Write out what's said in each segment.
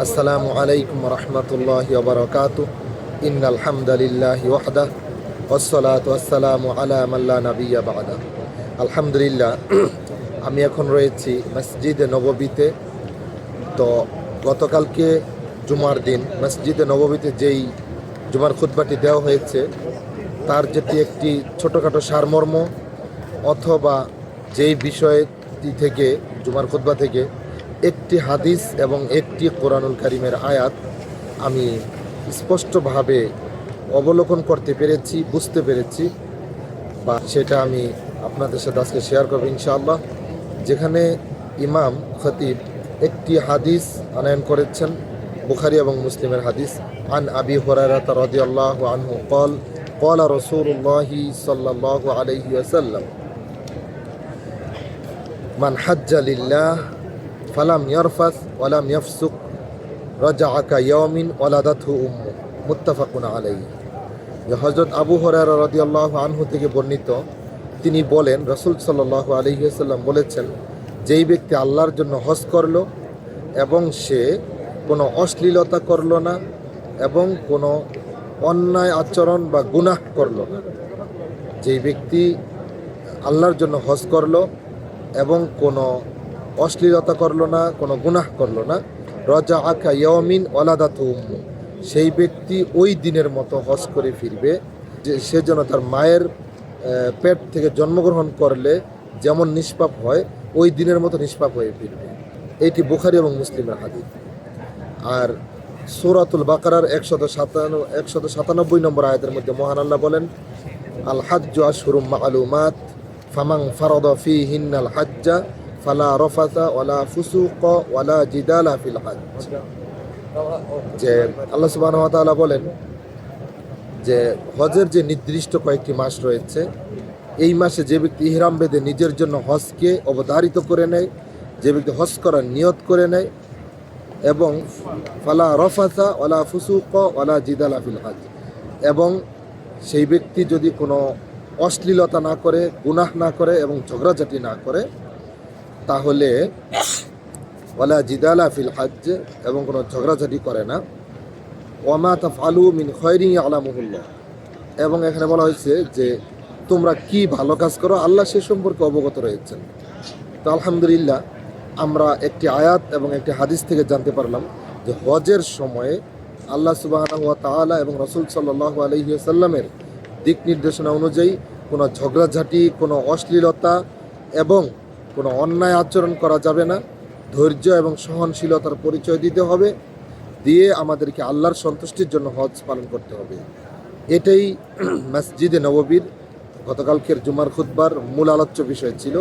আসসালামু আলাইকুম রহমতুল্লাহি ওয়া বারাকাতুহু। ইন্নাল হামদালিল্লাহি ওয়াহদাহ ওয়াসসালাতু ওয়াসসালামু আলা মান লা নাবিয়্যা বা'দা। আলহামদুলিল্লাহ, আমি এখন রয়েছি মসজিদে নববীতে। তো গতকালকে জুমার দিন মসজিদে নববীতে যেই জুমার খুতবাটি দেওয়া হয়েছে তার যেটি একটি ছোটোখাটো সারমর্ম অথবা যেই বিষয়টি থেকে জুমার খুতবা থেকে একটি হাদিস এবং একটি কোরআনুল কারীমের আয়াত আমি স্পষ্টভাবে অবলোকন করতে পেরেছি, বুঝতে পেরেছি, বা সেটা আমি আপনাদের সাথে আজকে শেয়ার করব ইনশাআল্লাহ। যেখানে ইমাম খতিব একটি হাদিস আনয়ন করেছেন, বুখারী এবং মুসলিমের হাদিস। আন আবি হুরায়রা রাদিয়াল্লাহু আনহু قال قال رسول الله صلى الله عليه وسلم من حج لله فلم يرفث ولم يفسق رجع كيوم ولدته أمه متفق عليه। হযরত আবু হুরায়রা রাদিয়াল্লাহু আনহু থেকে বর্ণিত, তিনি বলেন রাসূল সাল্লাল্লাহু আলাইহি ওয়াসাল্লাম বলেছেন, যেই ব্যক্তি আল্লাহর জন্য হজ করলো এবং সে কোনো অশ্লীলতা করলো না এবং কোনো অন্যায় আচরণ বা গুনাহ করলো না, যেই ব্যক্তি আল্লাহর জন্য হজ করলো এবং কোনো অশ্লীলতা করলো না, কোনো গুনাহ করলো না, রজা আকা ইয়ামিন ওয়ালাদাতু উম্মু, সেই ব্যক্তি ওই দিনের মতো হজ করে ফিরবে যে সে যেন তার মায়ের পেট থেকে জন্মগ্রহণ করলে যেমন নিষ্পাপ হয় ওই দিনের মতো নিষ্পাপ হয়ে ফিরবে। এইটি বুখারী এবং মুসলিমের হাদিস। আর সূরাতুল বাকারার 197 নম্বর আয়াতের মধ্যে মহান আল্লাহ বলেন, আল হাজ্জু আশহুরুম মা'লুমাত ফামান ফারাদা ফীহিন্নাল হাজ্জা ফালা রাফাসা ওয়ালা ফুসুকা ওয়ালা জিদালা ফিল হজ্জ। যে আল্লাহ সুবহানাহু ওয়া তাআলা বলেন যে হজের যে নির্দিষ্ট কয়েকটি মাস রয়েছে, এই মাসে যে ব্যক্তি ইহরাম বেঁধে নিজের জন্য হজকে অবধারিত করে নেয়, যে ব্যক্তি হজ করার নিয়ত করে নেয়, এবং ফালা রাফাসা ওয়ালা ফুসুকা ওয়ালা জিদালা ফিল হজ্জ, এবং সেই ব্যক্তি যদি কোনো অশ্লীলতা না করে, গুনাহ না করে এবং ঝগড়াঝাটি না করে, তাহলে ওয়ালা জিদালা ফিল হজ্জ, এবং কোনো ঝগড়াঝাটি করে না, ওয়ামা তাফআলু মিন খায়রিন ইয়ালামুহুল্লাহ, এবং এখানে বলা হয়েছে যে তোমরা কি ভালো কাজ করো আল্লাহ সে সম্পর্কে অবগত রয়েছেন। তো আলহামদুলিল্লাহ, আমরা একটি আয়াত এবং একটি হাদিস থেকে জানতে পারলাম যে হজের সময়ে আল্লাহ সুবহানাহু ওয়া তাআলা এবং রাসূল সাল্লাল্লাহু আলাইহি ওয়াসাল্লামের দিক নির্দেশনা অনুযায়ী কোনো ঝগড়াঝাটি, কোনো অশ্লীলতা এবং কোনো অন্যায় আচরণ করা যাবে না। ধৈর্য এবং সহনশীলতার পরিচয় দিতে হবে, দিয়ে আমাদেরকে আল্লাহর সন্তুষ্টির জন্য হজ পালন করতে হবে। এটাই মসজিদে নববীর গতকালকের জুমার খুতবার মূল আলোচ্য বিষয় ছিল।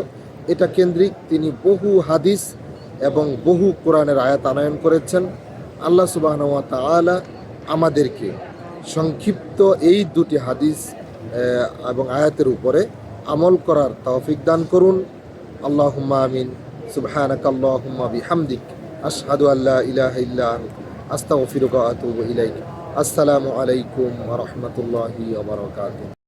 এটা কেন্দ্রিক তিনি বহু হাদিস এবং বহু কোরআনের আয়াত আনয়ন করেছেন। আল্লাহ সুবহানাহু ওয়া তাআলা আমাদেরকে সংক্ষিপ্ত এই দুটি হাদিস এবং আয়াতের উপরে আমল করার তৌফিক দান করুন। আল্লাহুম্মা আমিন। সুবহানাকা আল্লাহুম্মা বিহামদিক আশহাদু আল্লা ইলাহা ইল্লা আনতা আস্তাগফিরুকা ওয়া আতুবু ইলাইক। আসসালামু আলাইকুম ওয়া রাহমাতুল্লাহি ওয়া বারাকাতুহু।